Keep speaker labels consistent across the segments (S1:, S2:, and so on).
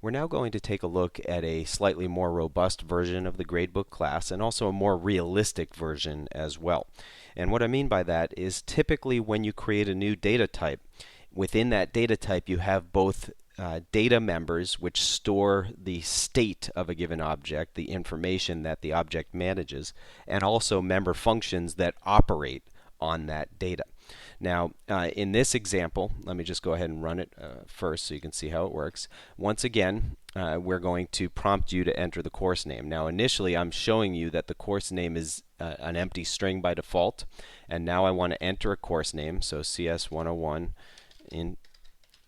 S1: We're now going to take a look at a slightly more robust version of the gradebook class and also a more realistic version as well. And what I mean by that is typically when you create a new data type, within that data type you have both data members which store the state of a given object, the information that the object manages, and also member functions that operate on that data. Now, in this example, let me just go ahead and run it first so you can see how it works. Once again, we're going to prompt you to enter the course name. Now, initially, I'm showing you that the course name is an empty string by default, and now I want to enter a course name. So CS 101 in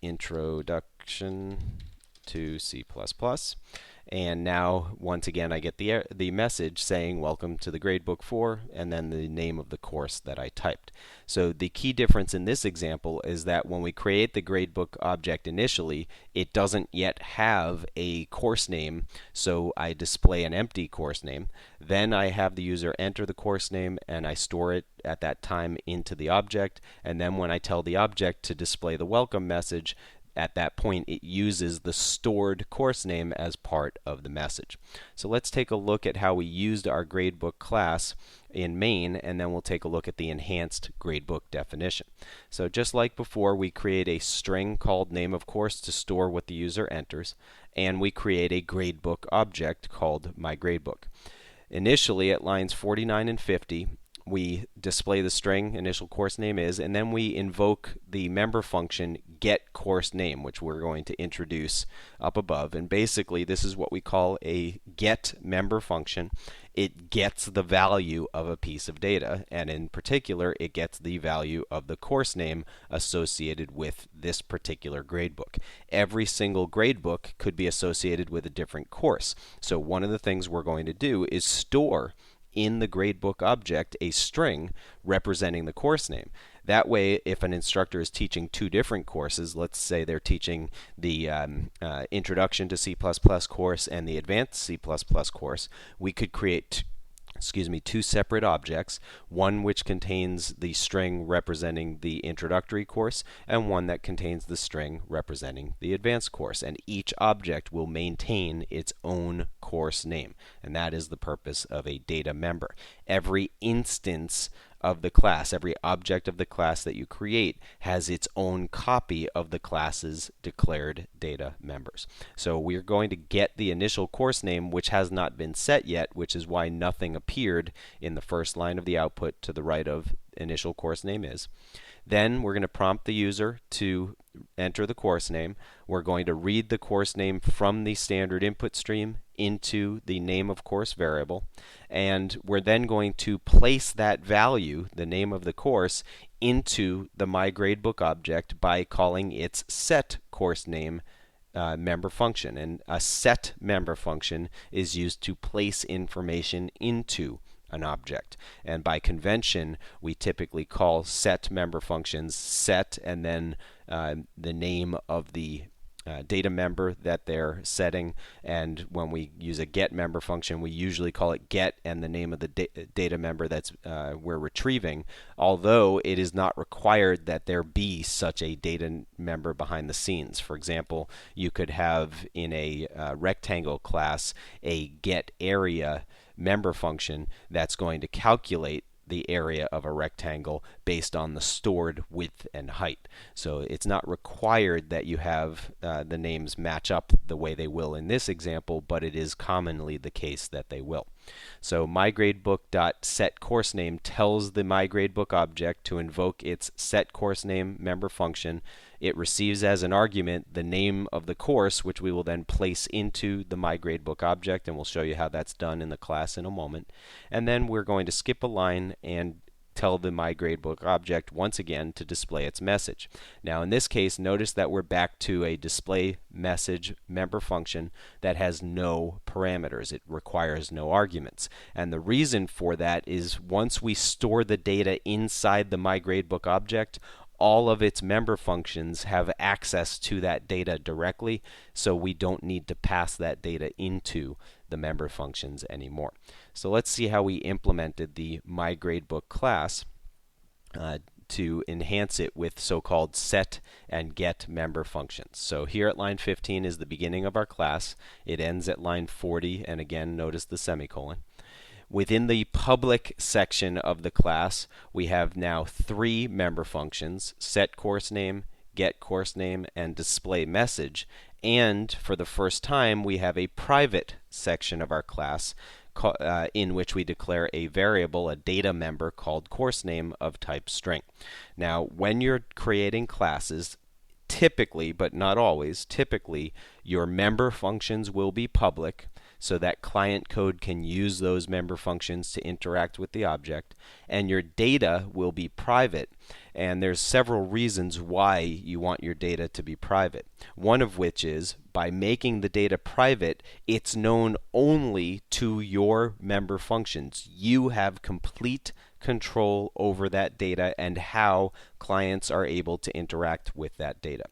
S1: Introduction to C++. And now, once again, I get the message saying, welcome to the gradebook 4, and then the name of the course that I typed. So the key difference in this example is that when we create the gradebook object initially, it doesn't yet have a course name, so I display an empty course name. Then I have the user enter the course name, and I store it at that time into the object. And then when I tell the object to display the welcome message, at that point, it uses the stored course name as part of the message. So let's take a look at how we used our gradebook class in main, and then we'll take a look at the enhanced gradebook definition. So just like before, we create a string called name of course to store what the user enters, and we create a gradebook object called myGradebook. Initially, at lines 49 and 50, we display the string initial course name is, and then we invoke the member function getCourseName, which we're going to introduce up above. And basically, this is what we call a getMember function. It gets the value of a piece of data, and in particular, it gets the value of the course name associated with this particular gradebook. Every single gradebook could be associated with a different course. So one of the things we're going to do is store in the gradebook object a string representing the course name. That way, if an instructor is teaching two different courses, let's say they're teaching the Introduction to C++ course and the Advanced C++ course, we could create two separate objects, one which contains the string representing the introductory course and one that contains the string representing the advanced course. And each object will maintain its own course name. And that is the purpose of a data member. Every instance of the class, every object of the class that you create has its own copy of the class's declared data members. So we're going to get the initial course name, which has not been set yet, which is why nothing appeared in the first line of the output to the right of initial course name is. Then we're going to prompt the user to enter the course name. We're going to read the course name from the standard input stream into the name of course variable, and we're then going to place that value, the name of the course, into the myGradebook object by calling its setCourseName member function. And a set member function is used to place information into an object. And by convention, we typically call set member functions set and then the name of the data member that they're setting. And when we use a get member function, we usually call it get and the name of the data member that's we're retrieving, although it is not required that there be such a data member behind the scenes. For example, you could have in a rectangle class a get area member function that's going to calculate the area of a rectangle based on the stored width and height. So it's not required that you have the names match up the way they will in this example, but it is commonly the case that they will. So myGradebook.setCourseName tells the myGradebook object to invoke its setCourseName member function. It receives as an argument the name of the course, which we will then place into the myGradebook object, and we'll show you how that's done in the class in a moment. And then we're going to skip a line and tell the myGradebook object once again to display its message. Now in this case, notice that we're back to a display message member function that has no parameters. It requires no arguments. And the reason for that is once we store the data inside the myGradebook object, all of its member functions have access to that data directly, so we don't need to pass that data into the member functions anymore. So let's see how we implemented the myGradebook class to enhance it with so-called set and get member functions. So here at line 15 is the beginning of our class. It ends at line 40, and again, notice the semicolon. Within the public section of the class, we have now 3 member functions: set course name, get course name, and display message. And for the first time, we have a private section of our class in which we declare a variable, a data member called course name of type string. Now, when you're creating classes, typically, but not always, typically your member functions will be public, so that client code can use those member functions to interact with the object, and your data will be private. And there's several reasons why you want your data to be private. One of which is, by making the data private, it's known only to your member functions. You have complete control over that data and how clients are able to interact with that data.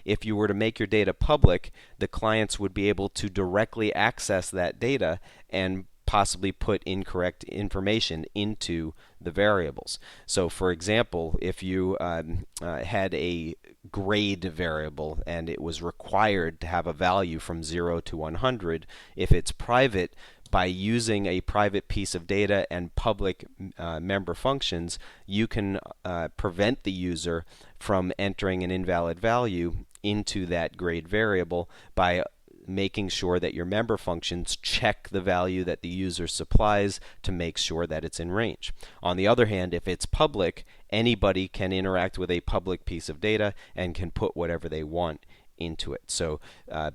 S1: If you were to make your data public, the clients would be able to directly access that data and possibly put incorrect information into the variables. So for example, if you had a grade variable and it was required to have a value from 0 to 100, if it's private, by using a private piece of data and public member functions, you can prevent the user from entering an invalid value into that grade variable by making sure that your member functions check the value that the user supplies to make sure that it's in range. On the other hand, if it's public, anybody can interact with a public piece of data and can put whatever they want into it. So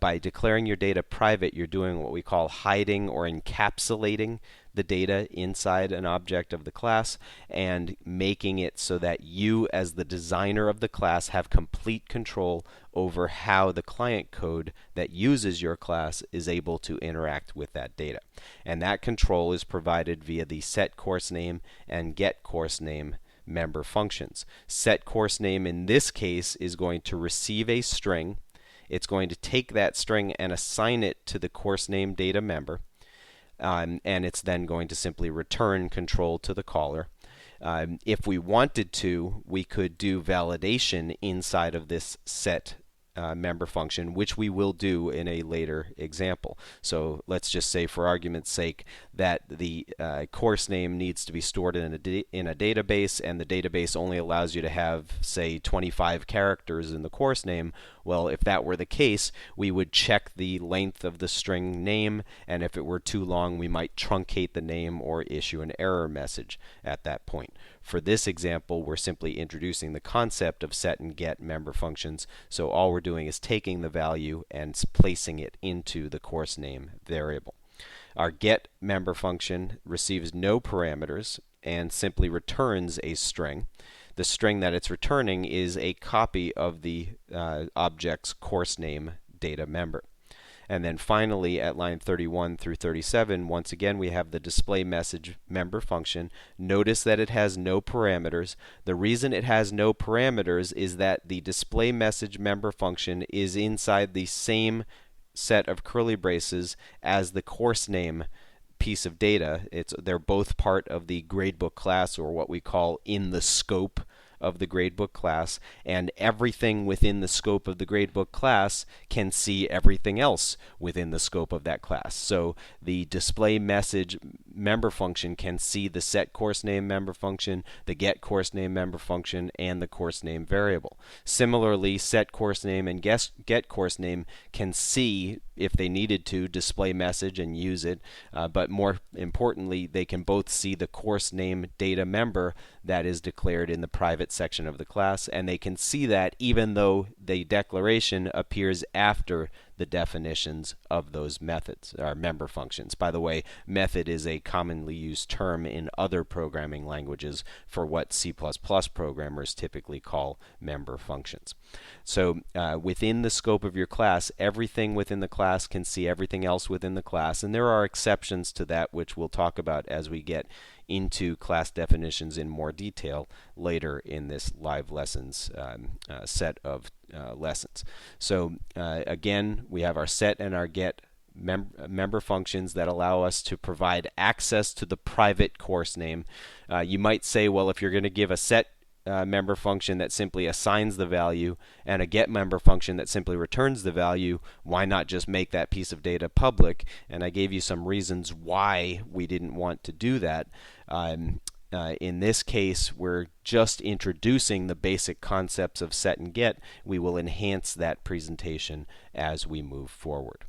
S1: by declaring your data private, you're doing what we call hiding or encapsulating the data inside an object of the class and making it so that you, as the designer of the class, have complete control over how the client code that uses your class is able to interact with that data. And that control is provided via the set course name and get course name member functions. Set course name in this case is going to receive a string. It's going to take that string and assign it to the course name data member, and it's then going to simply return control to the caller. If we wanted to, we could do validation inside of this set member function, which we will do in a later example. So let's just say, for argument's sake, that the course name needs to be stored in a database, and the database only allows you to have, say, 25 characters in the course name. Well, if that were the case, we would check the length of the string name, and if it were too long, we might truncate the name or issue an error message at that point. For this example, we're simply introducing the concept of set and get member functions, so all we're doing is taking the value and placing it into the course name variable. Our get member function receives no parameters and simply returns a string. The string that it's returning is a copy of the object's course name data member. And then finally, at line 31 through 37, once again, we have the display message member function. Notice that it has no parameters. The reason it has no parameters is that the display message member function is inside the same set of curly braces as the course name piece of data. They're both part of the gradebook class, or what we call in the scope of the gradebook class, and everything within the scope of the gradebook class can see everything else within the scope of that class. So the display message member function can see the set course name member function, the get course name member function, and the course name variable. Similarly, set course name and get course name can see, if they needed to, display message and use it, but more importantly, they can both see the course name data member that is declared in the private section of the class, and they can see that even though the declaration appears after the definitions of those methods, or member functions. By the way, method is a commonly used term in other programming languages for what C++ programmers typically call member functions. So within the scope of your class, everything within the class can see everything else within the class, and there are exceptions to that, which we'll talk about as we get into class definitions in more detail later in this live lessons set of lessons. So again, we have our set and our get member functions that allow us to provide access to the private course name. You might say, well, if you're going to give a set member function that simply assigns the value and a get member function that simply returns the value, why not just make that piece of data public? And I gave you some reasons why we didn't want to do that. In this case, we're just introducing the basic concepts of set and get. We will enhance that presentation as we move forward.